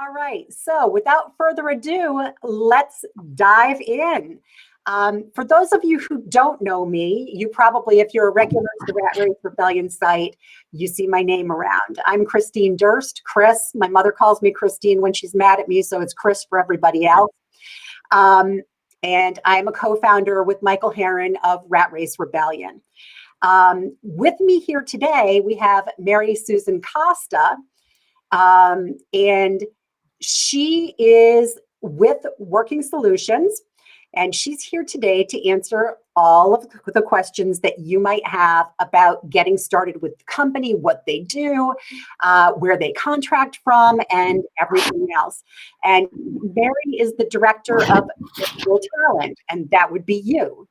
All right. So without further ado, let's dive in. For those of you who don't know me, you probably, if you're a regular to the Rat Race Rebellion site, you see my name around. I'm Christine Durst, Chris. My mother calls me Christine when she's mad at me, so it's Chris for everybody else. And I'm a co-founder with Michael Herron of Rat Race Rebellion. With me here today, we have Mary Susan Costa, and she is with Working Solutions, and she's here today to answer all of the questions that you might have about getting started with the company, what they do, where they contract from, and everything else. And Mary is the director of Virtual Talent, and that would be you.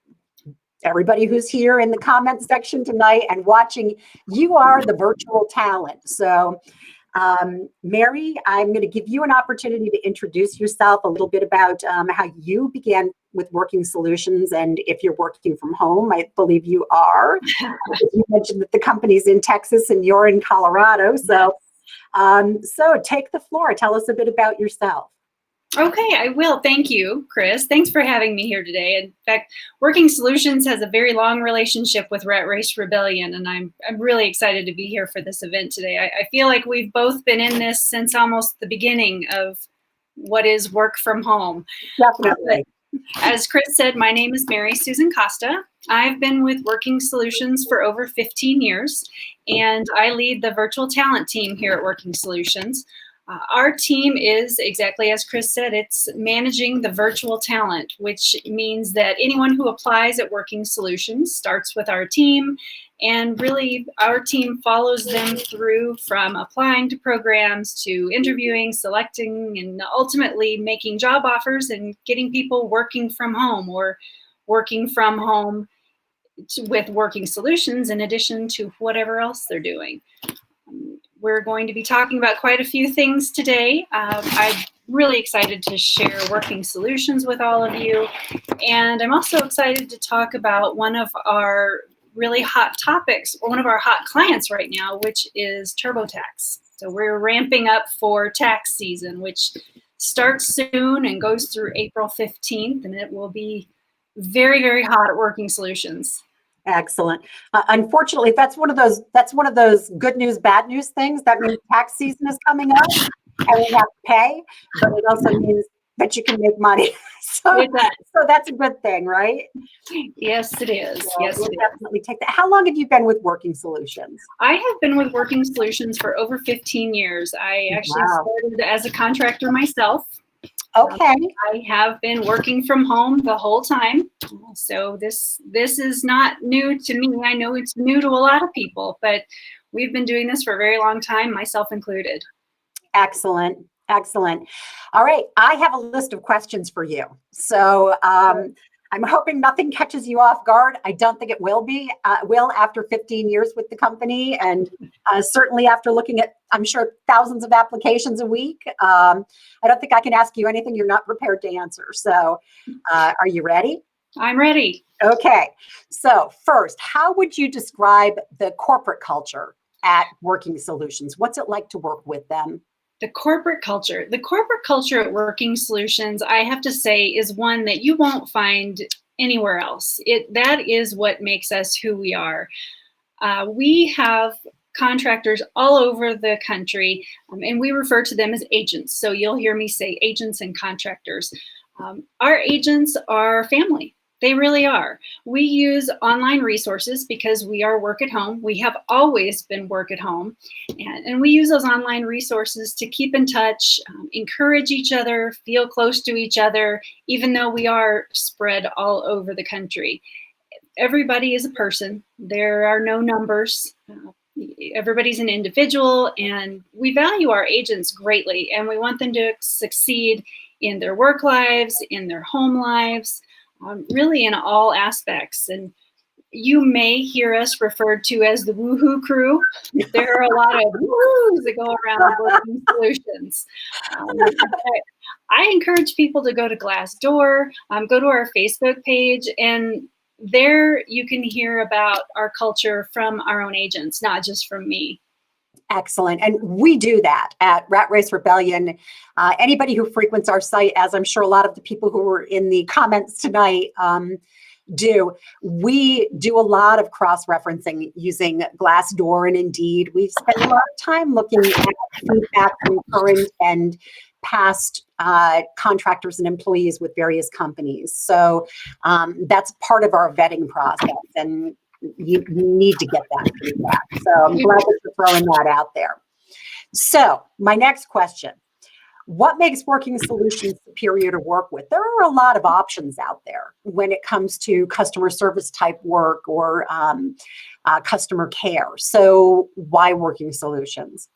Everybody who's here in the comment section tonight and watching, you are the virtual talent. So Mary, I'm going to give you an opportunity to introduce yourself, a little bit about how you began with Working Solutions, and if you're working from home. I believe you are. You mentioned that the company's in Texas and you're in Colorado. So, so take the floor. Tell us a bit about yourself. Okay, I will. Thank you, Chris. Thanks for having me here today. In fact, Working Solutions has a very long relationship with Rat Race Rebellion, and I'm really excited to be here for this event today. I feel like we've both been in this since almost the beginning of what is work from home. Definitely. As Chris said, my name is Mary Susan Costa. I've been with Working Solutions for over 15 years, and I lead the virtual talent team here at Working Solutions. Our team is, exactly as Chris said, it's managing the virtual talent, which means that anyone who applies at Working Solutions starts with our team, and really our team follows them through from applying to programs to interviewing, selecting, and ultimately making job offers and getting people working from home or working from home with Working Solutions in addition to whatever else they're doing. We're going to be talking about quite a few things today. I'm really excited to share Working Solutions with all of you. And I'm also excited to talk about one of our really hot topics, or one of our hot clients right now, which is TurboTax. So we're ramping up for tax season, which starts soon and goes through April 15th, and it will be very, very hot at Working Solutions. Excellent. Unfortunately, that's one of those good news, bad news things. That means tax season is coming up and we have to pay, but it also means that you can make money. So that's a good thing, right? Yes, it is. So yes, we'll definitely take that. How long have you been with Working Solutions? I have been with Working Solutions for over 15 years. I actually started as a contractor myself. Okay. I have been working from home the whole time. So this is not new to me. I know it's new to a lot of people, but we've been doing this for a very long time, myself included. Excellent. Excellent. All right. I have a list of questions for you. So I'm hoping nothing catches you off guard. I don't think it will after 15 years with the company. And certainly after looking at, I'm sure, thousands of applications a week. I don't think I can ask you anything you're not prepared to answer. So are you ready? I'm ready. Okay. So first, how would you describe the corporate culture at Working Solutions? What's it like to work with them? The corporate culture at Working Solutions, I have to say, is one that you won't find anywhere else. That is what makes us who we are. We have contractors all over the country, and we refer to them as agents. So you'll hear me say agents and contractors. Our agents are family. They really are. We use online resources because we are work at home. We have always been work at home. And we use those online resources to keep in touch, encourage each other, feel close to each other, even though we are spread all over the country. Everybody is a person. There are no numbers. Everybody's an individual, and we value our agents greatly, and we want them to succeed in their work lives, in their home lives, really in all aspects. And you may hear us referred to as the woohoo crew. There are a lot of woohoos that go around Working Solutions. I encourage people to go to Glassdoor, go to our Facebook page, and there you can hear about our culture from our own agents, not just from me. Excellent. And we do that at Rat Race Rebellion. Anybody who frequents our site, as I'm sure a lot of the people who were in the comments tonight do, we do a lot of cross-referencing using Glassdoor and Indeed. We spend a lot of time looking at feedback from current and past contractors and employees with various companies. So that's part of our vetting process, and you need to get that feedback. So I'm glad that you're throwing that out there. So my next question: what makes Working Solutions superior to work with? There are a lot of options out there when it comes to customer service type work or customer care. So why Working Solutions?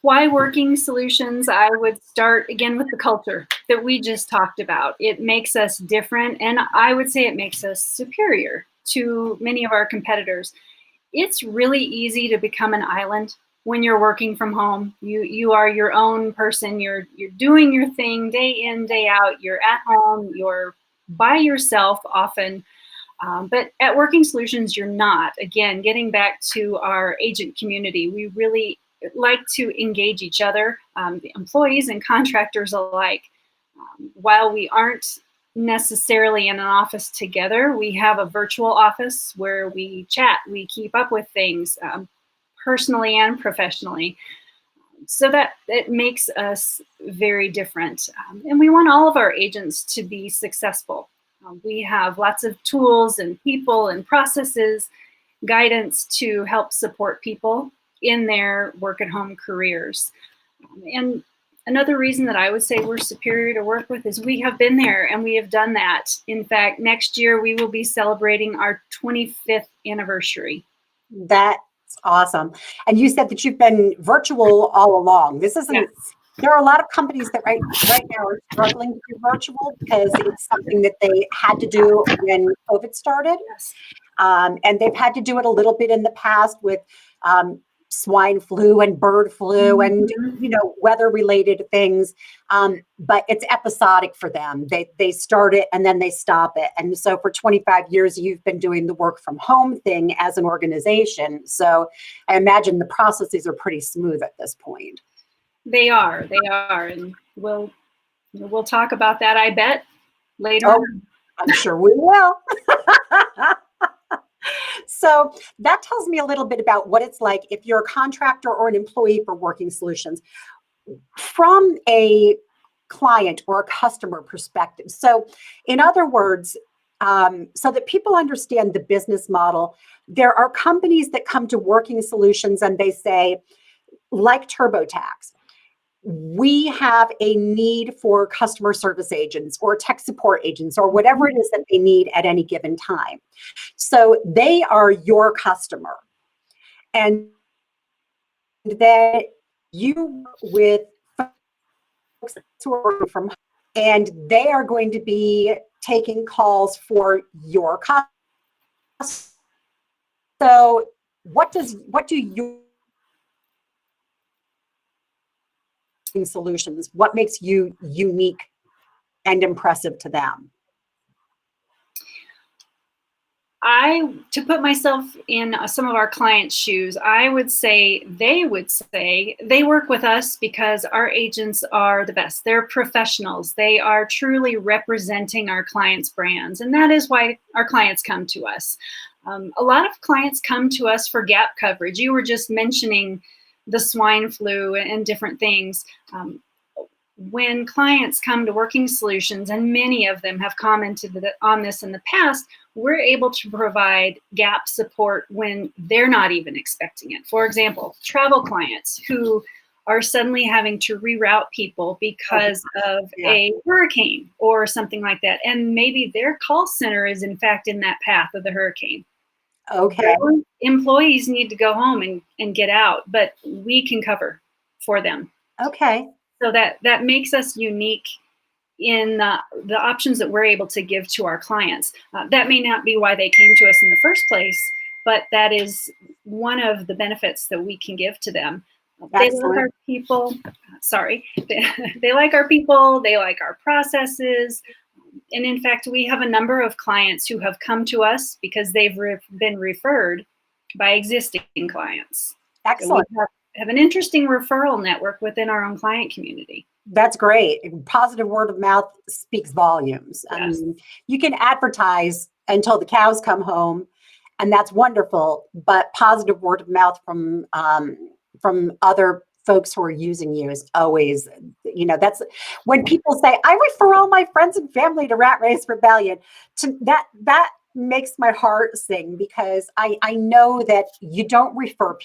Why Working Solutions? I would start again with the culture that we just talked about. It makes us different, and I would say it makes us superior to many of our competitors. It's really easy to become an island when you're working from home. You are your own person. You're doing your thing day in, day out. You're at home. You're by yourself often. But at Working Solutions, you're not. Again, getting back to our agent community, we really like to engage each other, the employees and contractors alike. While we aren't necessarily in an office together, we have a virtual office where we chat, we keep up with things personally and professionally. So that it makes us very different. And we want all of our agents to be successful. We have lots of tools and people and processes, guidance to help support people in their work at home careers. And another reason that I would say we're superior to work with is we have been there and we have done that. In fact, next year we will be celebrating our 25th anniversary. That's awesome. And you said that you've been virtual all along. This isn't, yes. There are a lot of companies that right now are struggling to do virtual because it's something that they had to do when COVID started. Yes. And they've had to do it a little bit in the past with swine flu and bird flu and, you know, weather related things. But it's episodic for them. They start it and then they stop it. And so for 25 years, you've been doing the work from home thing as an organization. So I imagine the processes are pretty smooth at this point. They are. And we'll talk about that, I bet, later on. I'm sure we will. So that tells me a little bit about what it's like if you're a contractor or an employee for Working Solutions from a client or a customer perspective. So in other words, so that people understand the business model, there are companies that come to Working Solutions and they say, like TurboTax, we have a need for customer service agents or tech support agents or whatever it is that they need at any given time. So they are your customer. And then you with folks who are working from home, and they are going to be taking calls for your customer. So what do you Solutions, what makes you unique and impressive to them? To put myself in some of our clients' shoes, I would say they work with us because our agents are the best. They're professionals. They are truly representing our clients' brands. And that is why our clients come to us. A lot of clients come to us for gap coverage. You were just mentioning the swine flu and different things. When clients come to Working Solutions, and many of them have commented on this in the past, we're able to provide gap support when they're not even expecting it. For example, travel clients who are suddenly having to reroute people because of a hurricane or something like that. And maybe their call center is in fact in that path of the hurricane. Okay. Employees need to go home and get out, but we can cover for them. Okay. So that makes us unique in the options that we're able to give to our clients. That may not be why they came to us in the first place, but that is one of the benefits that we can give to them. They like our people. They like our people. They like our processes. And in fact, we have a number of clients who have come to us because they've been referred by existing clients. Excellent. So have an interesting referral network within our own client community. That's great. Positive word of mouth speaks volumes. I Yes. mean, you can advertise until the cows come home, and that's wonderful. But positive word of mouth from other folks who are using you is always, that's when people say, "I refer all my friends and family to Rat Race Rebellion." To that makes my heart sing, because I know that you don't refer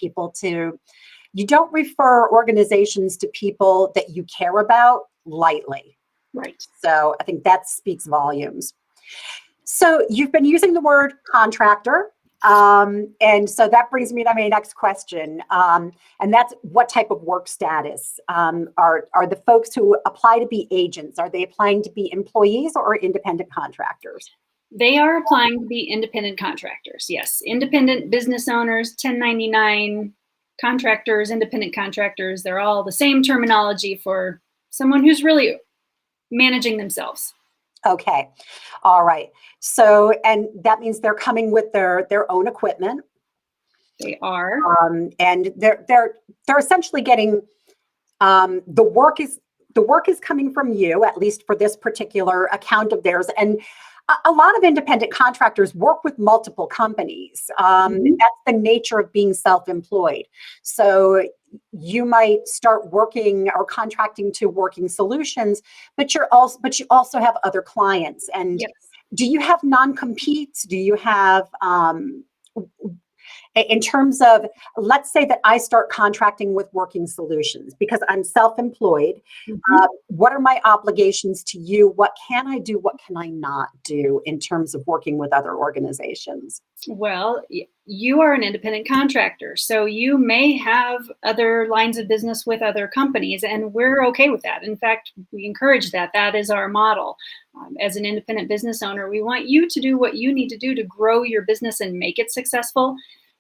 organizations to people that you care about lightly. Right. So I think that speaks volumes. So you've been using the word contractor. And so that brings me to my next question. And that's, what type of work status are the folks who apply to be agents? Are they applying to be employees or independent contractors? They are applying to be independent contractors. Yes. Independent business owners, 1099 contractors, independent contractors. They're all the same terminology for someone who's really managing themselves. Okay. All right. So, and that means they're coming with their own equipment. They are. And they're essentially getting the work is coming from you, at least for this particular account of theirs. And a lot of independent contractors work with multiple companies. That's the nature of being self-employed. So you might start working or contracting to Working Solutions, but you also have other clients. And Yes. do you have non-competes? Do you have in terms of, let's say that I start contracting with Working Solutions because I'm self-employed. What are my obligations to you? What can I do? What can I not do in terms of working with other organizations? Well, you are an independent contractor, so you may have other lines of business with other companies, and we're okay with that. In fact, we encourage that. That is our model. As an independent business owner, we want you to do what you need to do to grow your business and make it successful.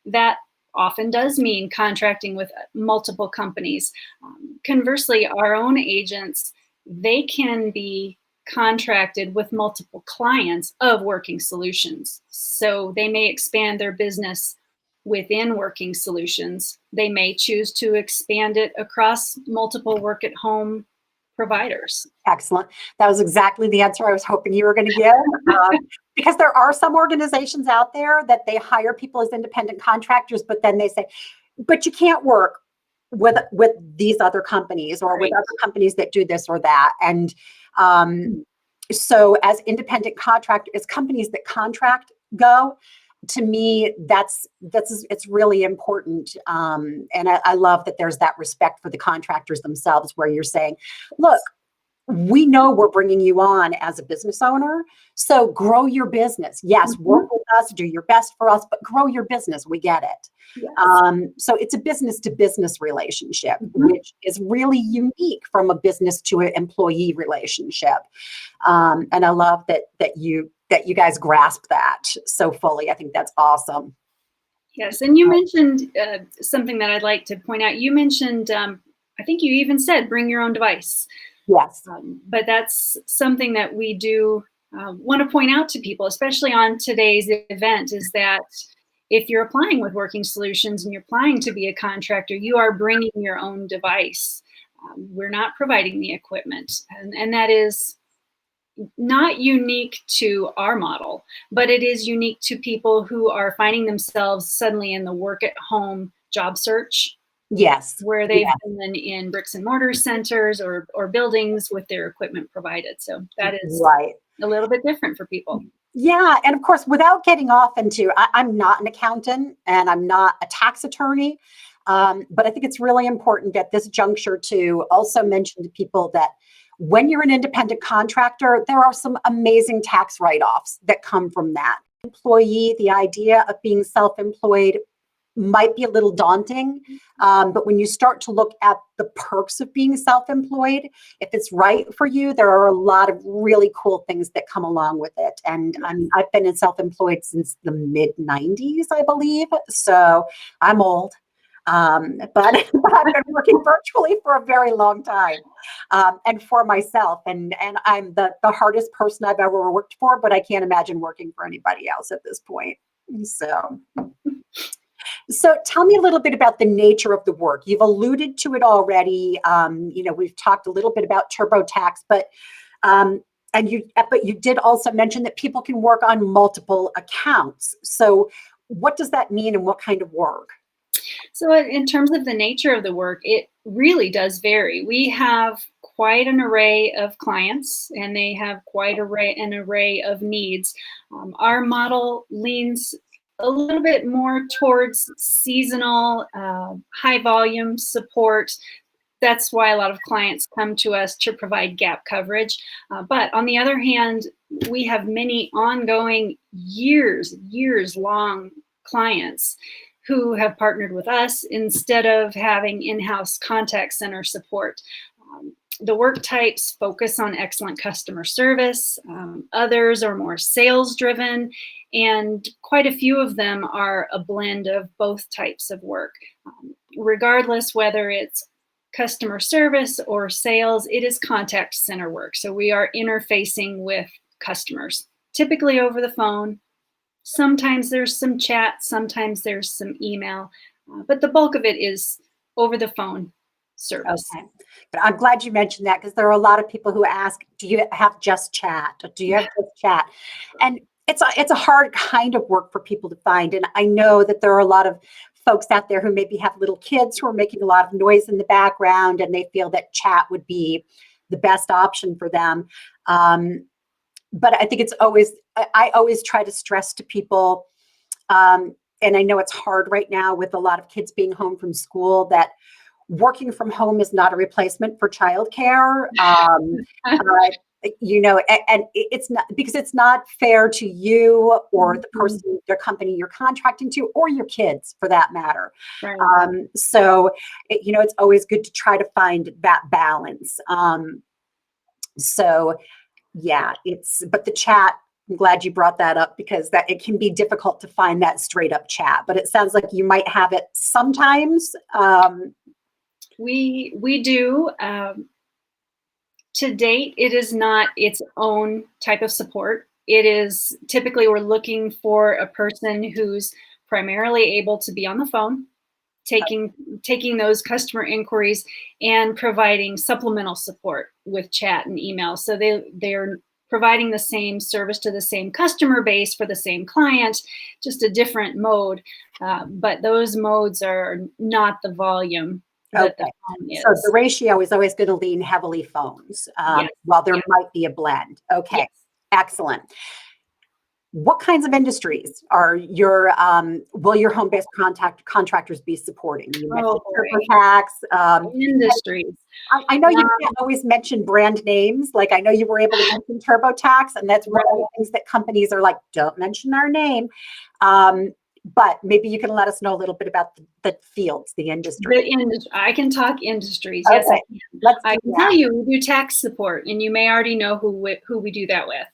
That often does mean contracting with multiple companies. Conversely, our own agents, they can be contracted with multiple clients of Working Solutions. So they may expand their business within Working Solutions. They may choose to expand it across multiple work at home providers. Excellent. That was exactly the answer I was hoping you were going to give. Because there are some organizations out there that they hire people as independent contractors, but then they say, but you can't work with these other companies or with other companies that do this or that. And so as independent contractor, as companies that contract go, to me, it's really important. And I love that there's that respect for the contractors themselves, where you're saying, look, we know we're bringing you on as a business owner, so grow your business. Yes, work with us, do your best for us, but grow your business. We get it. Yes. So it's a business to business relationship, which is really unique from a business to an employee relationship. And I love that you guys grasp that so fully. I think that's awesome. Yes, and you mentioned something that I'd like to point out. You mentioned, I think you even said, bring your own device. Yes. But that's something that we do want to point out to people, especially on today's event, is that if you're applying with Working Solutions and you're applying to be a contractor, you are bringing your own device. We're not providing the equipment. And that is not unique to our model, but it is unique to people who are finding themselves suddenly in the work at home job search. Yes. Where they've been in bricks and mortar centers or buildings with their equipment provided. So that is a little bit different for people. Yeah. And of course, without getting off into, I'm not an accountant and I'm not a tax attorney, but I think it's really important at this juncture to also mention to people that when you're an independent contractor, there are some amazing tax write-offs that come from that. Employee, the idea of being self-employed might be a little daunting, but when you start to look at the perks of being self-employed, if it's right for you, there are a lot of really cool things that come along with it. And I've been in self-employed since the mid-90s, I believe. So I'm old, but I've been working virtually for a very long time, and for myself. And I'm the hardest person I've ever worked for, but I can't imagine working for anybody else at this point. So. So tell me a little bit about the nature of the work. You've alluded to it already. We've talked a little bit about TurboTax, um, but you did also mention that people can work on multiple accounts. So what does that mean and what kind of work? So in terms of the nature of the work, it really does vary. We have quite an array of clients and they have quite an array of needs. Our model leans a little bit more towards seasonal, high volume support. That's why a lot of clients come to us to provide gap coverage. But on the other hand, we have many ongoing years long clients who have partnered with us instead of having in-house contact center support. The work types focus on excellent customer service. Others are more sales driven, and quite a few of them are a blend of both types of work. Regardless whether it's customer service or sales, it is contact center work. So we are interfacing with customers, typically over the phone. Sometimes there's some chat, sometimes there's some email, but the bulk of it is over the phone service. Okay. But I'm glad you mentioned that because there are a lot of people who ask, do you have just chat? Or do you have just chat? And it's a hard kind of work for people to find. And I know that there are a lot of folks out there who maybe have little kids who are making a lot of noise in the background and they feel that chat would be the best option for them. But I think I always try to stress to people, and I know it's hard right now with a lot of kids being home from school, that working from home is not a replacement for childcare. And it's not, because it's not fair to you or the person, the company you're contracting to, or your kids for that matter. Right. It's always good to try to find that balance. But the chat, I'm glad you brought that up because that it can be difficult to find that straight up chat, but it sounds like you might have it sometimes. We do. To date, it is not its own type of support. It is typically we're looking for a person who's primarily able to be on the phone, taking those customer inquiries and providing supplemental support with chat and email. So they're providing the same service to the same customer base for the same client, just a different mode. But those modes are not the volume. Okay. So the ratio is always going to lean heavily phones, Yes. while there might be a blend. Okay. Yes. Excellent. What kinds of industries are will your home-based contractors be supporting? You mentioned TurboTax. Industries. I know you can't always mention brand names. Like I know you were able to mention TurboTax, and that's one of the things that companies are like, don't mention our name. But maybe you can let us know a little bit about the fields, the industry. I can talk industries. Okay. Yes, I can. I can tell you we do tax support, and you may already know who we do that with.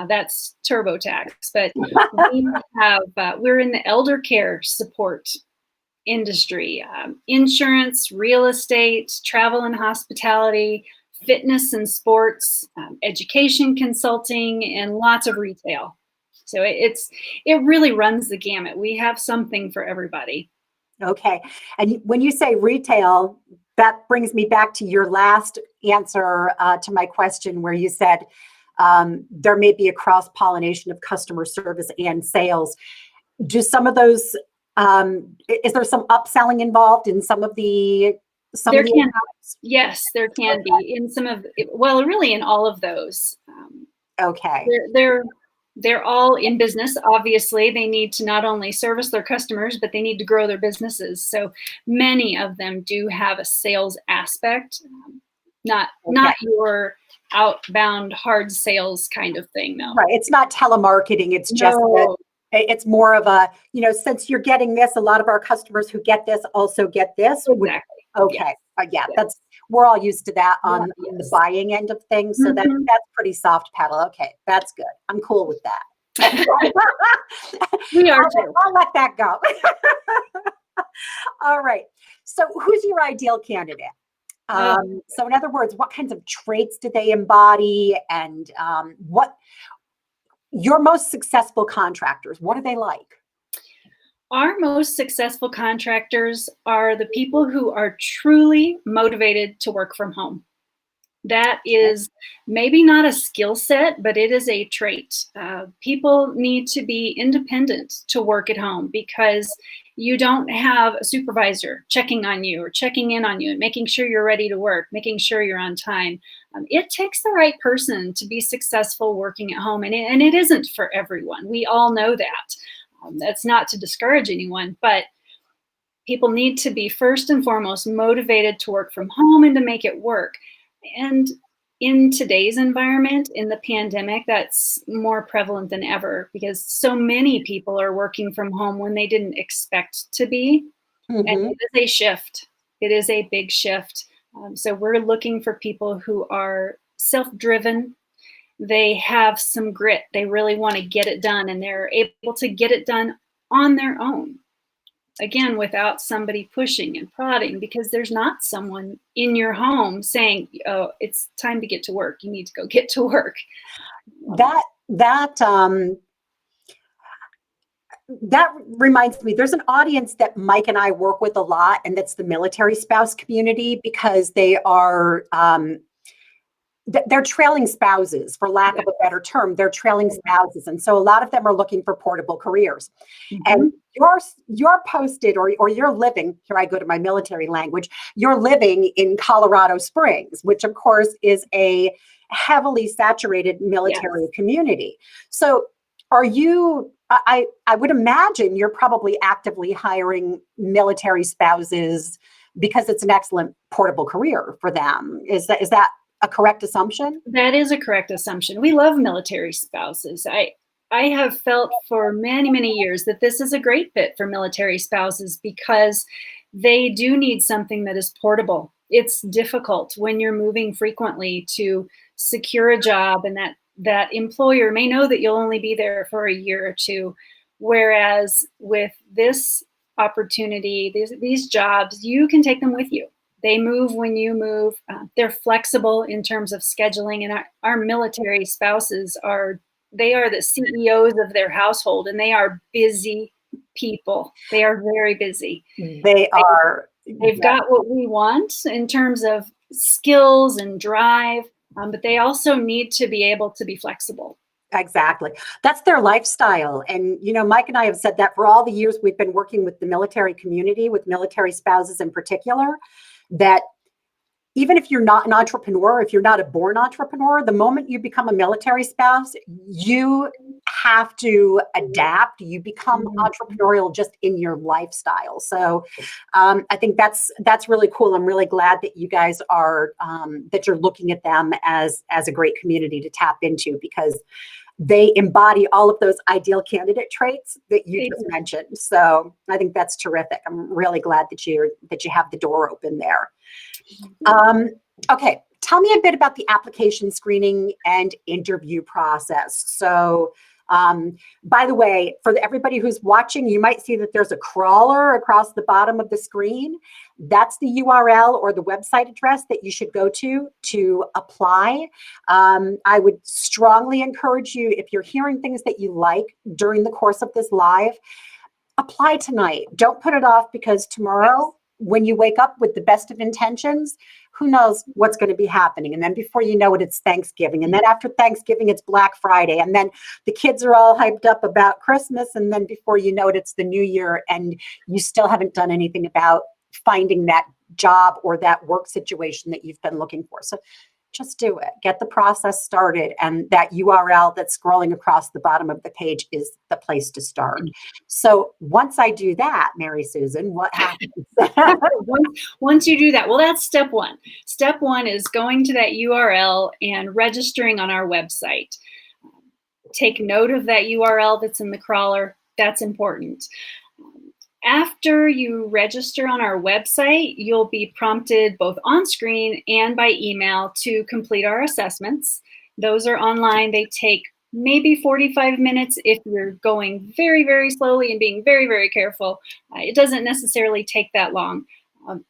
That's TurboTax. But we're in the elder care support industry, insurance, real estate, travel and hospitality, fitness and sports, education consulting, and lots of retail. So it really runs the gamut. We have something for everybody. Okay. And when you say retail, that brings me back to your last answer to my question where you said there may be a cross-pollination of customer service and sales. Do some of those, is there some upselling involved in some of the Yes, there can be in some of, really in all of those. Okay. They're all in business. Obviously, they need to not only service their customers, but they need to grow their businesses. So many of them do have a sales aspect, not your outbound hard sales kind of thing, though. Right. It's not telemarketing. It's just it's more of a, since you're getting this, a lot of our customers who get this also get this. Exactly. Okay. We're all used to that on the buying end of things. So that's pretty soft pedal. Okay. That's good. I'm cool with that. We are too. I'll let that go. All right. So who's your ideal candidate? So in other words, what kinds of traits do they embody, and what your most successful contractors, what are they like? Our most successful contractors are the people who are truly motivated to work from home. That is maybe not a skill set, but it is a trait. People need to be independent to work at home because you don't have a supervisor checking on you or checking in on you and making sure you're ready to work, making sure you're on time. It takes the right person to be successful working at home, and it isn't for everyone. We all know that. That's not to discourage anyone, but people need to be first and foremost motivated to work from home and to make it work. And in today's environment, in the pandemic, that's more prevalent than ever because so many people are working from home when they didn't expect to be. And Mhm. it is a shift. It is a big shift. So we're looking for people who are self-driven. They have some grit. They really want to get it done, and they're able to get it done on their own. Again, without somebody pushing and prodding, because there's not someone in your home saying, "Oh, it's time to get to work. You need to go get to work." That that that reminds me, there's an audience that Mike and I work with a lot, and that's the military spouse community because they are they're trailing spouses, for lack Yeah. of a better term. They're trailing spouses, and so a lot of them are looking for portable careers. And Mhm. you're posted, or you're living here. I go to my military language. You're living in Colorado Springs, which of course is a heavily saturated military Yes. community. So, are you? I would imagine you're probably actively hiring military spouses because it's an excellent portable career for them. Is that a correct assumption? That is a correct assumption. We love military spouses. I have felt for many, many years that this is a great fit for military spouses because they do need something that is portable. It's difficult when you're moving frequently to secure a job, and that employer may know that you'll only be there for a year or two. Whereas with this opportunity, these jobs, you can take them with you. They move when you move. They're flexible in terms of scheduling, and our military spouses they are the CEOs of their household, and they are busy people. They are very busy. They They, are. they've got what we want in terms of skills and drive, but they also need to be able to be flexible. Exactly. That's their lifestyle. And, Mike and I have said that for all the years we've been working with the military community, with military spouses in particular, that even if you're not an entrepreneur, if you're not a born entrepreneur, the moment you become a military spouse, you have to adapt. You become Mhm. entrepreneurial just in your lifestyle. So I think that's really cool. I'm really glad that you guys are that you're looking at them as a great community to tap into because they embody all of those ideal candidate traits that you They just do. mentioned. So I think that's terrific. I'm really glad that you have the door open there. Um, okay, tell me a bit about the application screening and interview process. So, by the way, for everybody who's watching, you might see that there's a crawler across the bottom of the screen. That's the URL or the website address that you should go to apply. I would strongly encourage you, if you're hearing things that you like during the course of this live, apply tonight. Don't put it off because Yes. tomorrow, when you wake up with the best of intentions, who knows what's going to be happening. And then before you know it, it's Thanksgiving. And then after Thanksgiving, it's Black Friday. And then the kids are all hyped up about Christmas. And then before you know it, it's the new year. And you still haven't done anything about finding that job or that work situation that you've been looking for. So just do it. Get the process started. And that URL that's scrolling across the bottom of the page is the place to start. So once I do that, Mary Susan, what happens? Once you do that, well, that's step one. Step one is going to that URL and registering on our website. Take note of that URL that's in the crawler. That's important. After you register on our website, you'll be prompted both on screen and by email to complete our assessments. Those are online. They take maybe 45 minutes if you're going very, very slowly and being very, very careful. It doesn't necessarily take that long.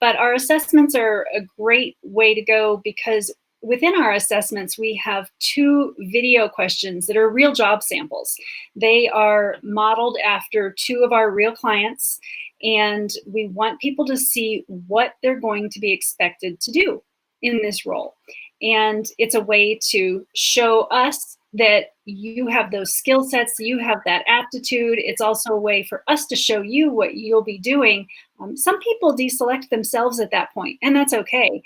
But our assessments are a great way to go because within our assessments, we have 2 video questions that are real job samples. They are modeled after 2 of our real clients, and we want people to see what they're going to be expected to do in this role. And it's a way to show us that you have those skill sets, you have that aptitude. It's also a way for us to show you what you'll be doing. Some people deselect themselves at that point, and that's okay.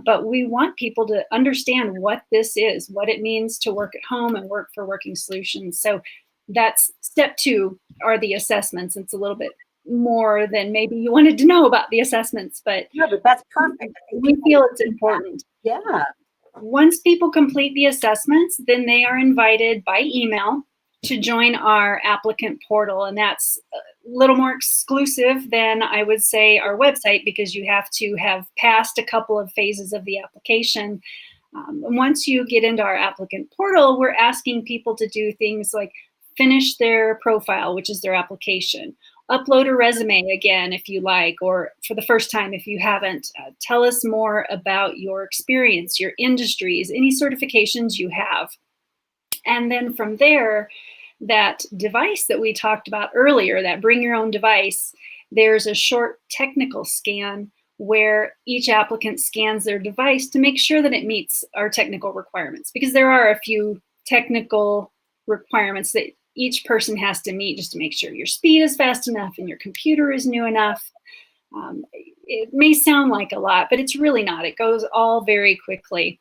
But we want people to understand what this is, what it means to work at home and work for Working Solutions. So that's step 2 are the assessments. It's a little bit more than maybe you wanted to know about the assessments, but No, but that's perfect. we feel it's important. Yeah. Once people complete the assessments, then they are invited by email to join our applicant portal. And that's a little more exclusive than, I would say, our website, because you have to have passed a couple of phases of the application. Once you get into our applicant portal, we're asking people to do things like finish their profile, which is their application. Upload a resume again if you like, or for the first time if you haven't. Tell us more about your experience, your industries, any certifications you have. And then from there, that device that we talked about earlier, that bring your own device, there's a short technical scan where each applicant scans their device to make sure that it meets our technical requirements, because there are a few technical requirements that each person has to meet just to make sure your speed is fast enough and your computer is new enough. It may sound like a lot, but it's really not. It goes all very quickly.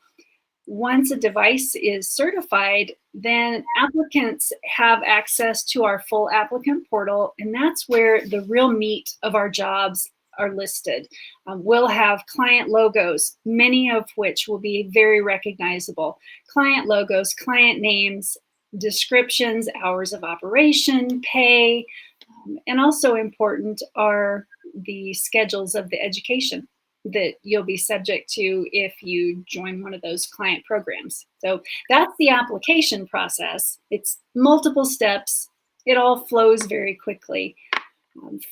Once a device is certified, then applicants have access to our full applicant portal, and that's where the real meat of our jobs are listed. We'll have client logos, many of which will be very recognizable. Client logos, client names, descriptions, hours of operation, pay, and also important are the schedules of the education that you'll be subject to if you join one of those client programs. So that's the application process. It's multiple steps. It all flows very quickly.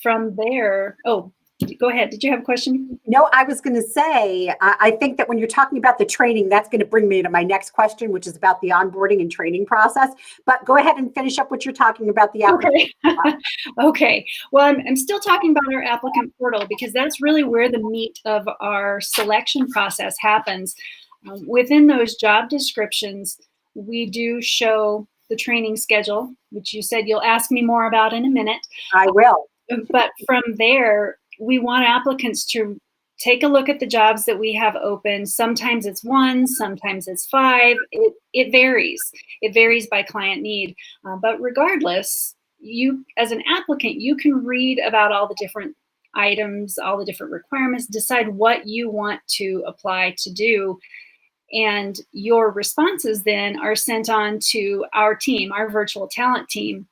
From there, oh, go ahead. Did you have a question? No, I was going to say, I think that when you're talking about the training, that's going to bring me to my next question, which is about the onboarding and training process. But go ahead and finish up what you're talking about the application. Okay. Okay. Well, I'm still talking about our applicant portal, because that's really where the meat of our selection process happens. Within those job descriptions, we do show the training schedule, which you said you'll ask me more about in a minute. I will. But from there, we want applicants to take a look at the jobs that we have open. Sometimes it's 1, sometimes it's 5. It varies. It varies by client need. But regardless, you as an applicant, you can read about all the different items, all the different requirements, decide what you want to apply to do. And your responses then are sent on to our team, our virtual talent team,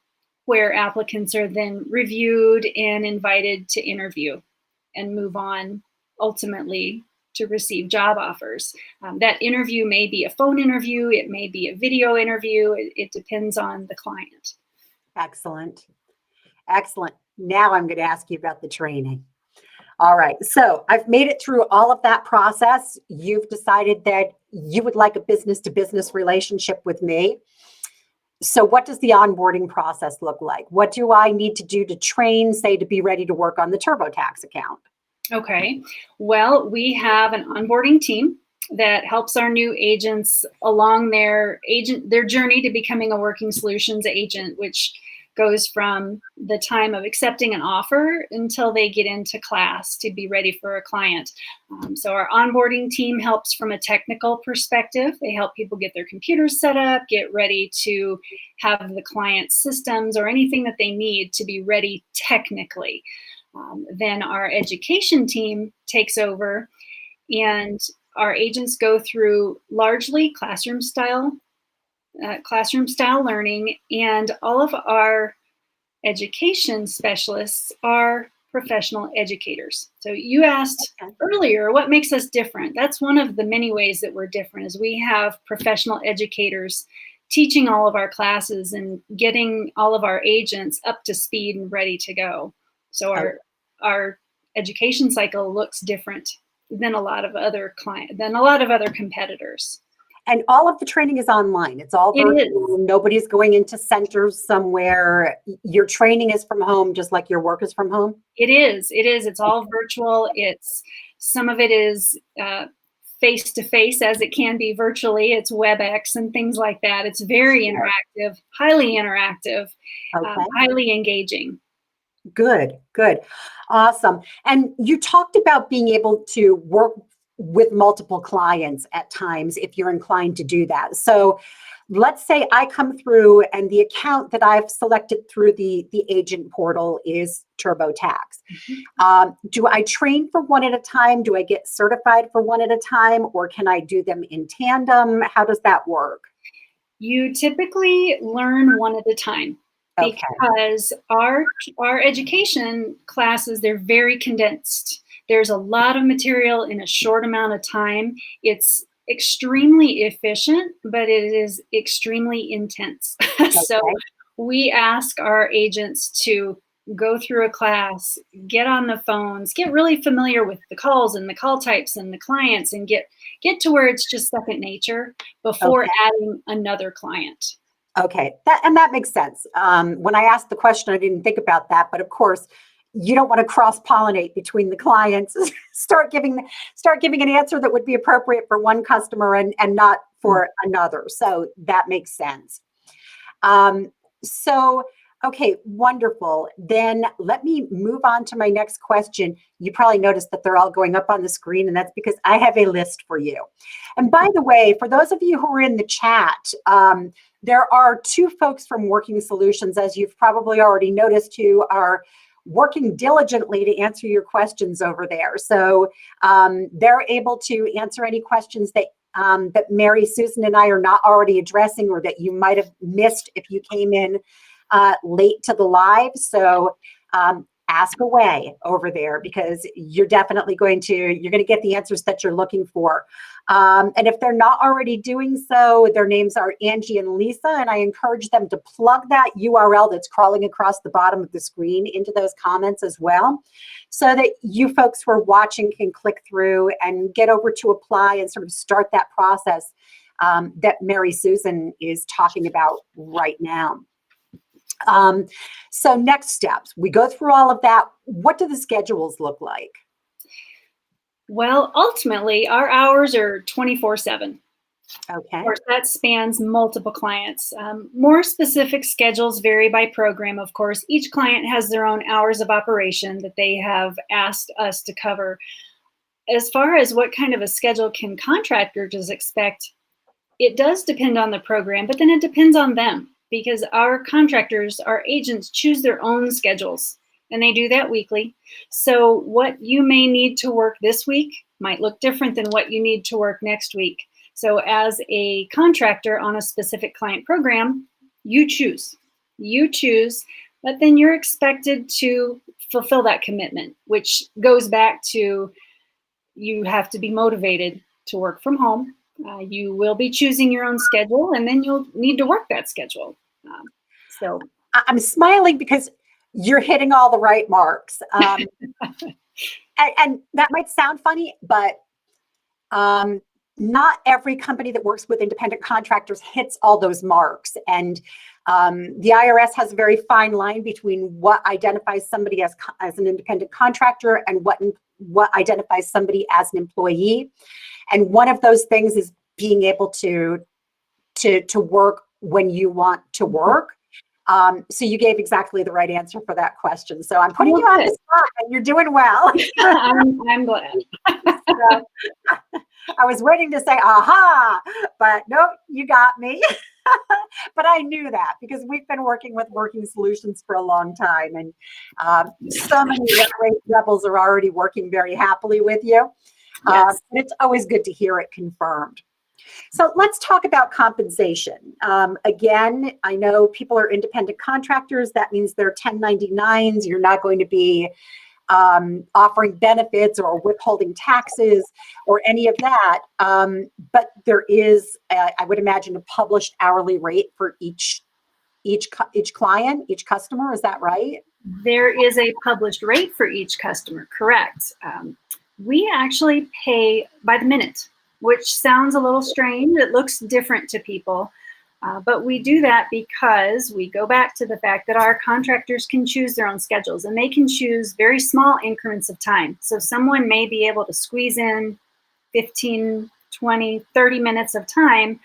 where applicants are then reviewed and invited to interview and move on ultimately to receive job offers. That interview may be a phone interview, it may be a video interview, it depends on the client. Excellent. Excellent. Now I'm going to ask you about the training. All right. So I've made it through all of that process. You've decided that you would like a business to business relationship with me. So what does the onboarding process look like? What do I need to do to train, say, to be ready to work on the TurboTax account? Okay. Well, we have an onboarding team that helps our new agents along their journey to becoming a Working Solutions agent, which goes from the time of accepting an offer until they get into class to be ready for a client. So our onboarding team helps from a technical perspective. They help people get their computers set up, get ready to have the client systems or anything that they need to be ready technically. Then our education team takes over, and our agents go through largely classroom style learning, and all of our education specialists are professional educators. So you asked earlier, what makes us different? That's one of the many ways that we're different, is we have professional educators teaching all of our classes and getting all of our agents up to speed and ready to go. So our education cycle looks different than a lot of other competitors. And all of the training is online. It's all It virtual. is. Nobody's going into centers somewhere. Your training is from home, just like your work is from home. It is. It is. It's all virtual. Some of it is face to face, as it can be virtually. It's WebEx and things like that. It's very interactive, highly interactive, Okay. highly engaging. Good, good. Awesome. And you talked about being able to work with multiple clients at times if you're inclined to do that. So let's say I come through and the account that I've selected through the agent portal is TurboTax. Do I train for one at a time? Do I get certified for one at a time? Or can I do them in tandem? How does that work? You typically learn one at a time. Okay. Because our education classes, they're very condensed. There's a lot of material in a short amount of time. It's extremely efficient, but it is extremely intense. Okay. So we ask our agents to go through a class, get on the phones, get really familiar with the calls and the call types and the clients, and get to where it's just second nature before adding another client. Okay, that makes sense. When I asked the question, I didn't think about that, but of course, you don't want to cross-pollinate between the clients. start giving an answer that would be appropriate for one customer and not for another. So that makes sense. Okay, wonderful. Then let me move on to my next question. You probably noticed that they're all going up on the screen, and that's because I have a list for you. And by the way, for those of you who are in the chat, there are two folks from Working Solutions, as you've probably already noticed, who are working diligently to answer your questions over there. So they're able to answer any questions that Mary, Susan, and I are not already addressing, or that you might have missed if you came in late to the live. So ask away over there, because you're definitely going to get the answers that you're looking for. And if they're not already doing so, their names are Angie and Lisa, and I encourage them to plug that URL that's crawling across the bottom of the screen into those comments as well, so that you folks who are watching can click through and get over to apply and sort of start that process that Mary Susan is talking about right now. So next steps, we go through all of that. What do the schedules look like? Well, ultimately, our hours are 24/7. Okay. Of course, that spans multiple clients. More specific schedules vary by program, of course. Each client has their own hours of operation that they have asked us to cover. As far as what kind of a schedule can contractors expect, it does depend on the program, but then it depends on them, because our contractors, our agents, choose their own schedules, and they do that weekly. So what you may need to work this week might look different than what you need to work next week. So as a contractor on a specific client program, you choose, but then you're expected to fulfill that commitment, which goes back to you have to be motivated to work from home. You will be choosing your own schedule, and then you'll need to work that schedule. So I'm smiling because you're hitting all the right marks. And that might sound funny, but not every company that works with independent contractors hits all those marks. And the IRS has a very fine line between what identifies somebody as an independent contractor and what identifies somebody as an employee. And one of those things is being able to work when you want to work. So you gave exactly the right answer for that question. So I'm putting you on the spot, and you're doing well. I'm glad. So, I was waiting to say, aha, but nope, you got me. But I knew that because we've been working with Working Solutions for a long time. And so many rebels are already working very happily with you. Yes. It's always good to hear it confirmed. So let's talk about compensation. Again, I know people are independent contractors. That means they're 1099s. You're not going to be offering benefits or withholding taxes or any of that. But there is, I would imagine, a published hourly rate for each client, each customer. Is that right? There is a published rate for each customer, correct. We actually pay by the minute, which sounds a little strange. It looks different to people. But we do that because we go back to the fact that our contractors can choose their own schedules, and they can choose very small increments of time. So someone may be able to squeeze in 15, 20, 30 minutes of time.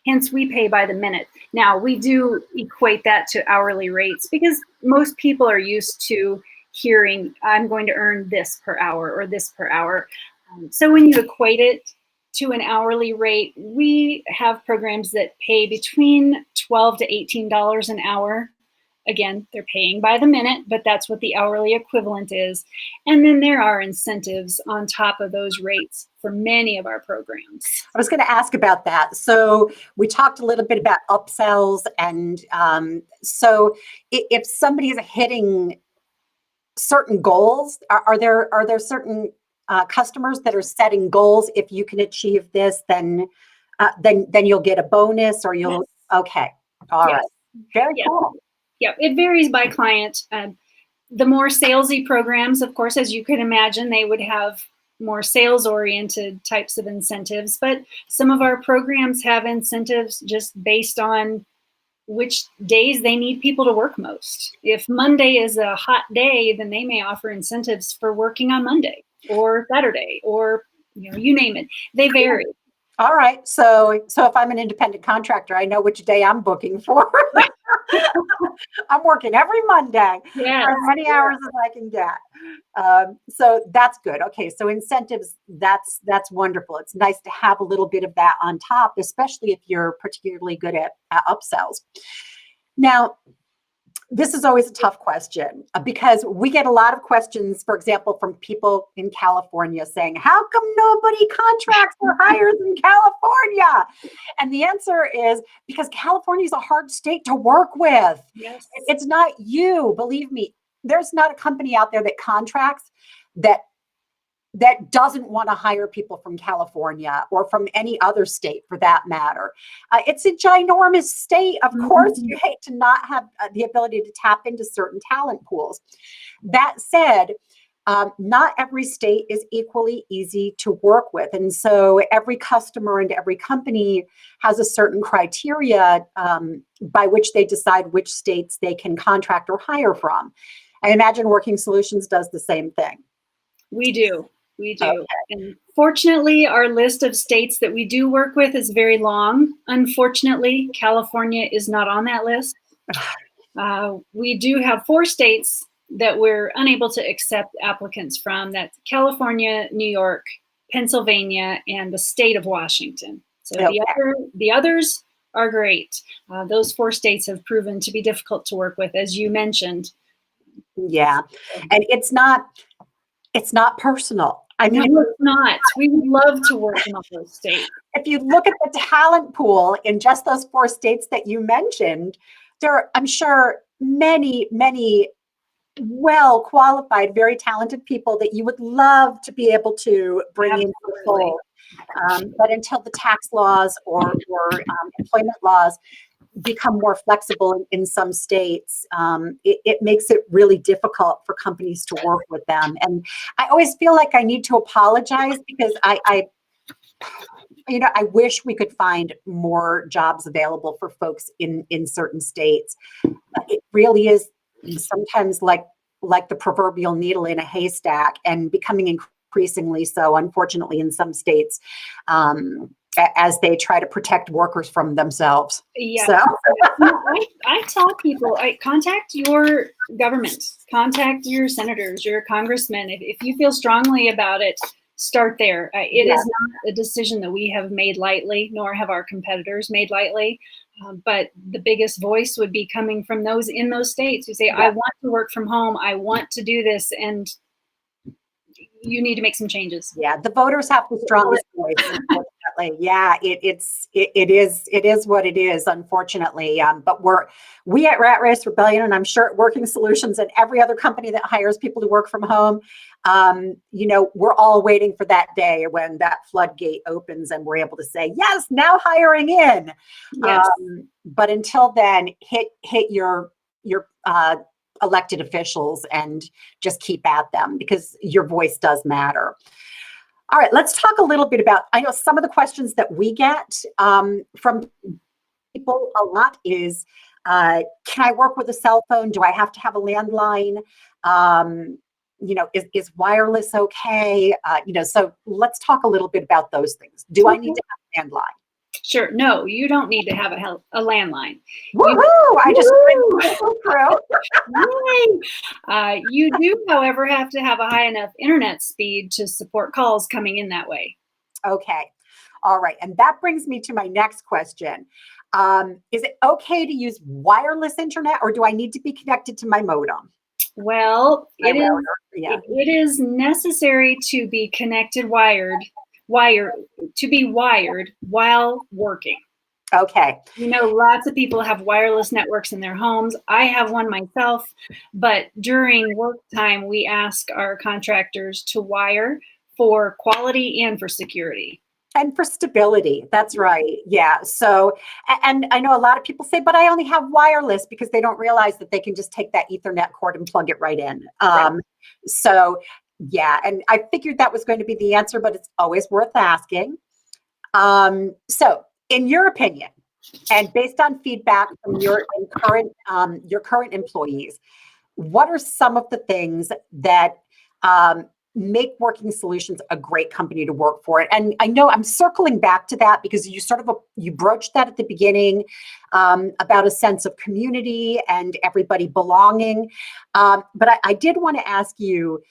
Hence, we pay by the minute. Now, we do equate that to hourly rates because most people are used to hearing, I'm going to earn this per hour or this per hour. So when you equate it to an hourly rate, we have programs that pay between $12 to $18 an hour. Again, they're paying by the minute, but that's what the hourly equivalent is. And then there are incentives on top of those rates for many of our programs. I was going to ask about that. So we talked a little bit about upsells. And so if somebody is hitting certain goals, are there certain customers that are setting goals? If you can achieve this, then you'll get a bonus, or you'll, yes. Okay. All yes. right. Very yes. cool. Yeah, it varies by client. The more salesy programs, of course, as you could imagine, they would have more sales-oriented types of incentives. But some of our programs have incentives just based on which days they need people to work most. If Monday is a hot day, then they may offer incentives for working on Monday or Saturday, or you name it. They vary. All right. So if I'm an independent contractor, I know which day I'm booking for. I'm working every Monday for as many hours as I can get. So that's good. Okay. So incentives, that's wonderful. It's nice to have a little bit of that on top, especially if you're particularly good at upsells. Now, this is always a tough question because we get a lot of questions, for example, from people in California saying, how come nobody contracts or hires in California? And the answer is because California is a hard state to work with. Yes. It's not you, believe me. There's not a company out there that contracts that doesn't want to hire people from California or from any other state for that matter. It's a ginormous state. Of course, you hate to not have the ability to tap into certain talent pools. That said, not every state is equally easy to work with. And so every customer and every company has a certain criteria by which they decide which states they can contract or hire from. I imagine Working Solutions does the same thing. We do. Okay. And fortunately, our list of states that we do work with is very long. Unfortunately, California is not on that list. We do have 4 states that we're unable to accept applicants from. That's California, New York, Pennsylvania, and the state of Washington. So the others are great. Those 4 states have proven to be difficult to work with, as you mentioned. Yeah, and it's not personal. I mean, no, it's not. We would love to work in all those states. If you look at the talent pool in just those 4 states that you mentioned, there are, I'm sure, many, many well-qualified, very talented people that you would love to be able to bring into the fold. But until the tax laws or employment laws become more flexible in some states, it makes it really difficult for companies to work with them. And I always feel like I need to apologize because I wish we could find more jobs available for folks in certain states. It really is sometimes like the proverbial needle in a haystack, and becoming increasingly so, unfortunately, in some states, as they try to protect workers from themselves. Yeah. So. I tell people, contact your government, contact your senators, your congressmen. If you feel strongly about it, start there. It is not a decision that we have made lightly, nor have our competitors made lightly. But the biggest voice would be coming from those in those states who say, I want to work from home. I want to do this. And you need to make some changes. Yeah, the voters have the strongest voice, unfortunately. Yeah, it is what it is, unfortunately. But we at Rat Race Rebellion, and I'm sure at Working Solutions and every other company that hires people to work from home, we're all waiting for that day when that floodgate opens and we're able to say, yes, now hiring in. Yes. But until then, hit your elected officials and just keep at them, because your voice does matter. All right, let's talk a little bit about, I know some of the questions that we get from people a lot is, can I work with a cell phone? Do I have to have a landline? Is wireless okay? So let's talk a little bit about those things. Do I need to have a landline? Sure. No, you don't need to have a landline. Woohoo! I just went through. You do, however, have to have a high enough internet speed to support calls coming in that way. Okay. All right. And that brings me to my next question. Is it okay to use wireless internet, or do I need to be connected to my modem? Well, it is necessary to be connected wired while working. Okay. Lots of people have wireless networks in their homes. I have one myself, but during work time, we ask our contractors to wire for quality and for security. And for stability. That's right. Yeah. So, and I know a lot of people say, but I only have wireless, because they don't realize that they can just take that Ethernet cord and plug it right in. Right. So, yeah. And I figured that was going to be the answer, but it's always worth asking. So, in your opinion, and based on feedback from your current employees, what are some of the things that make Working Solutions a great company to work for? And I know I'm circling back to that, because you broached that at the beginning, about a sense of community and everybody belonging. But I did want to ask you,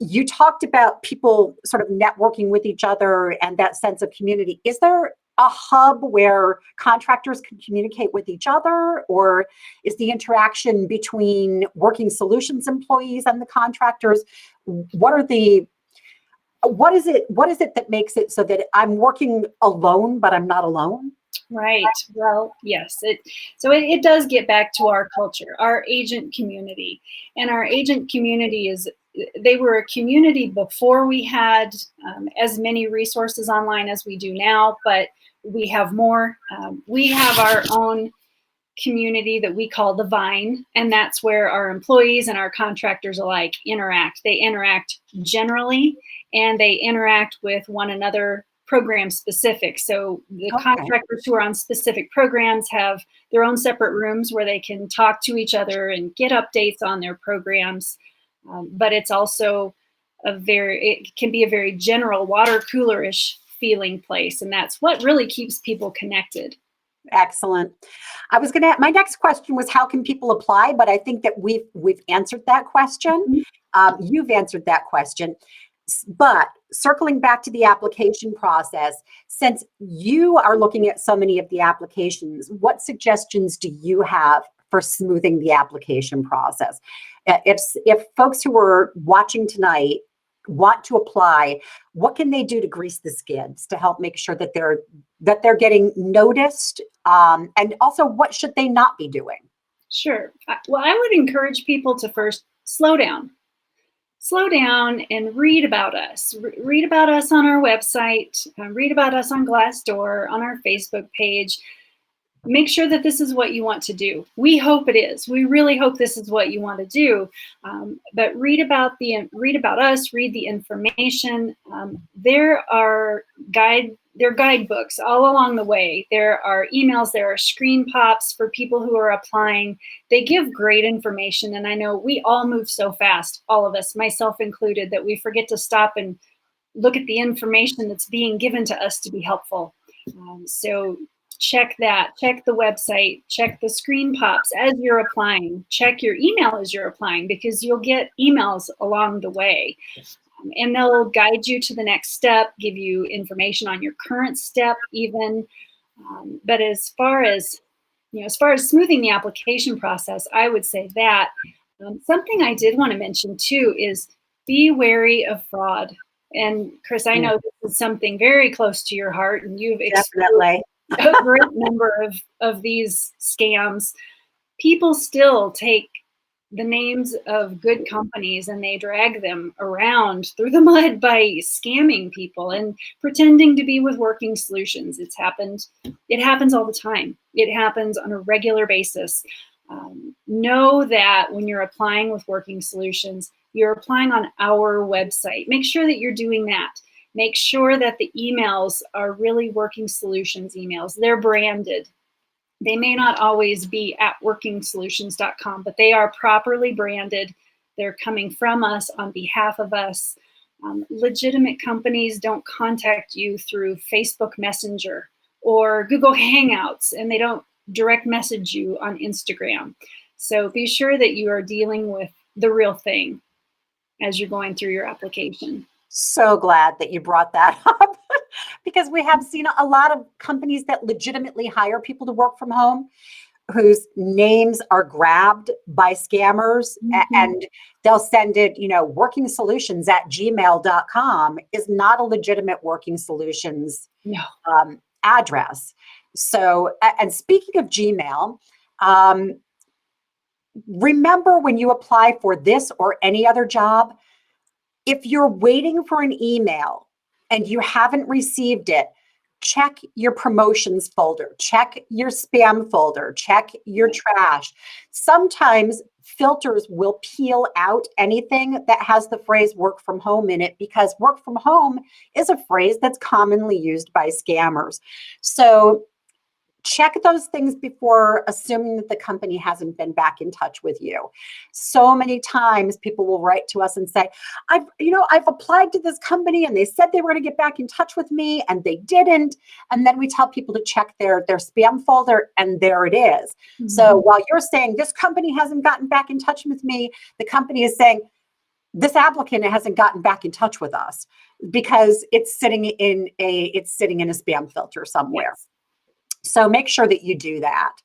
you talked about people sort of networking with each other and that sense of community. Is there a hub where contractors can communicate with each other, or is the interaction between Working Solutions employees and the contractors? What is it that makes it so that I'm working alone, but I'm not alone? Right. Well, yes. It does get back to our culture, our agent community. And our agent community they were a community before we had as many resources online as we do now, but we have more. We have our own community that we call the Vine, and that's where our employees and our contractors alike interact. They interact generally, and they interact with one another program specific. So the contractors who are on specific programs have their own separate rooms where they can talk to each other and get updates on their programs. But it's also it can be a very general water cooler-ish feeling place. And that's what really keeps people connected. Excellent. My next question was, how can people apply? But I think that we've answered that question. Mm-hmm. You've answered that question. But circling back to the application process, since you are looking at so many of the applications, what suggestions do you have for smoothing the application process? If folks who are watching tonight want to apply, what can they do to grease the skids to help make sure that they're getting noticed? And also, what should they not be doing? Sure. Well, I would encourage people to first slow down and read about us. Read about us on our website, read about us on Glassdoor, on our Facebook page. Make sure that this is what you want to do. We hope it is. We really hope this is what you want to do. But read about us, read the information. There are guidebooks all along the way. There are emails, there are screen pops for people who are applying. They give great information. And I know we all move so fast, all of us, myself included, that we forget to stop and look at the information that's being given to us to be helpful. So check that, check the website, check the screen pops as you're applying, check your email as you're applying, because you'll get emails along the way. And they'll guide you to the next step, give you information on your current step even. But as far as smoothing the application process, I would say that something I did want to mention too is be wary of fraud. And Chris, I know this is something very close to your heart, and you've Definitely a great number of these scams. People still take the names of good companies and they drag them around through the mud by scamming people and pretending to be with Working Solutions. It happens all the time. It happens on a regular basis. Know that when you're applying with Working Solutions, you're applying on our website. Make sure that you're doing that. Make sure that the emails are really Working Solutions emails. They're branded. They may not always be at workingsolutions.com, but they are properly branded. They're coming from us on behalf of us. Legitimate companies don't contact you through Facebook Messenger or Google Hangouts, and they don't direct message you on Instagram. So be sure that you are dealing with the real thing as you're going through your application. So glad that you brought that up because we have seen a lot of companies that legitimately hire people to work from home whose names are grabbed by scammers and they'll send it, workingsolutions@gmail.com is not a legitimate Working Solutions address. So, and speaking of Gmail, remember when you apply for this or any other job, if you're waiting for an email and you haven't received it, check your promotions folder, check your spam folder, check your trash. Sometimes filters will peel out anything that has the phrase work from home in it because work from home is a phrase that's commonly used by scammers. So check those things before assuming that the company hasn't been back in touch with you. So many times people will write to us and say, I've applied to this company and they said they were going to get back in touch with me and they didn't. And then we tell people to check their spam folder and there it is. So while you're saying this company hasn't gotten back in touch with me, the company is saying this applicant hasn't gotten back in touch with us because it's sitting in a spam filter somewhere. Yes. So make sure that you do that.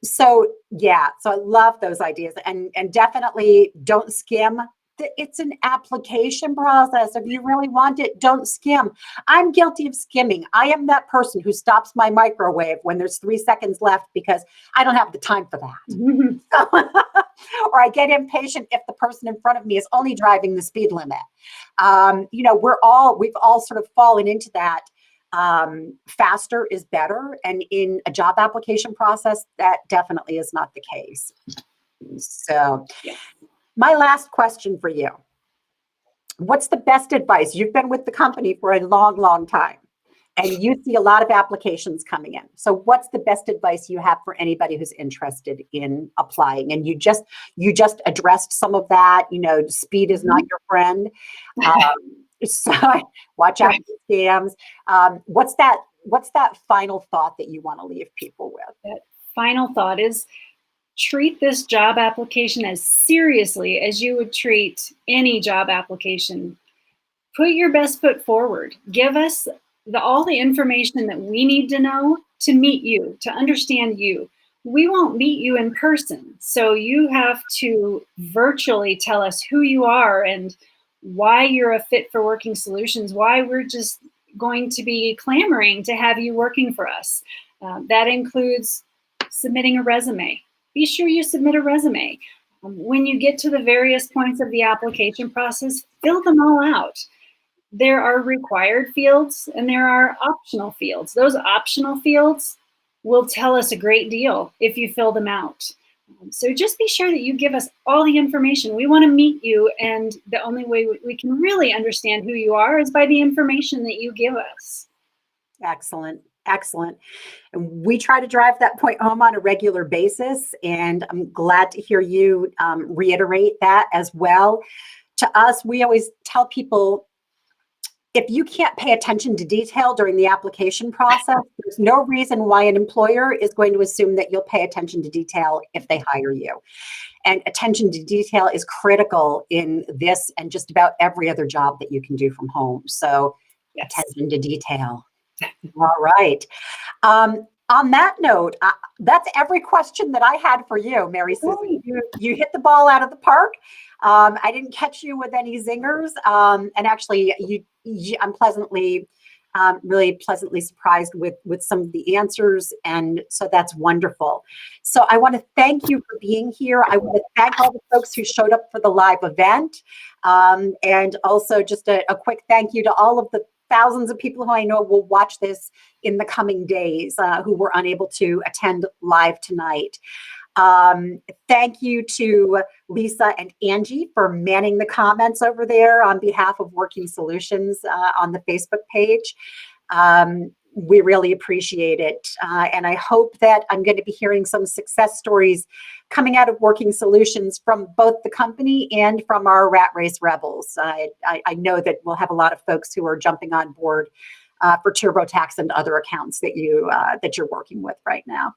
So I love those ideas and definitely don't skim. It's an application process. If you really want it, don't skim. I'm guilty of skimming. I am that person who stops my microwave when there's 3 seconds left because I don't have the time for that. Or I get impatient if the person in front of me is only driving the speed limit. We've all sort of fallen into that. Faster is better. And in a job application process, that definitely is not the case. So my last question for you, what's the best advice? You've been with the company for a long, long time and you see a lot of applications coming in. So what's the best advice you have for anybody who's interested in applying? And you just addressed some of that, speed is not your friend. So watch out for scams. What's that final thought that you want to leave people with? That final thought is treat this job application as seriously as you would treat any job application. Put your best foot forward. Give us all the information that we need to know to meet you, to understand you. We won't meet you in person, so you have to virtually tell us who you are and why you're a fit for Working Solutions, why we're just going to be clamoring to have you working for us. That includes submitting a resume. Be sure you submit a resume. When you get to the various points of the application process, fill them all out. There are required fields and there are optional fields. Those optional fields will tell us a great deal if you fill them out. So just be sure that you give us all the information. We want to meet you, and the only way we can really understand who you are is by the information that you give us. Excellent. Excellent. And we try to drive that point home on a regular basis, and I'm glad to hear you reiterate that as well. To us, we always tell people, if you can't pay attention to detail during the application process, there's no reason why an employer is going to assume that you'll pay attention to detail if they hire you. And attention to detail is critical in this and just about every other job that you can do from home. So attention to detail. All right. On that note, that's every question that I had for you, Mary Susan. You hit the ball out of the park. I didn't catch you with any zingers. And actually, I'm really pleasantly surprised with some of the answers. And so that's wonderful. So I want to thank you for being here. I want to thank all the folks who showed up for the live event. And also just a quick thank you to all of the thousands of people who I know will watch this in the coming days who were unable to attend live tonight. Thank you to Lisa and Angie for manning the comments over there on behalf of Working Solutions on the Facebook page. We really appreciate it. And I hope that I'm going to be hearing some success stories coming out of Working Solutions from both the company and from our Rat Race Rebels. I know that we'll have a lot of folks who are jumping on board for TurboTax and other accounts that you're working with right now.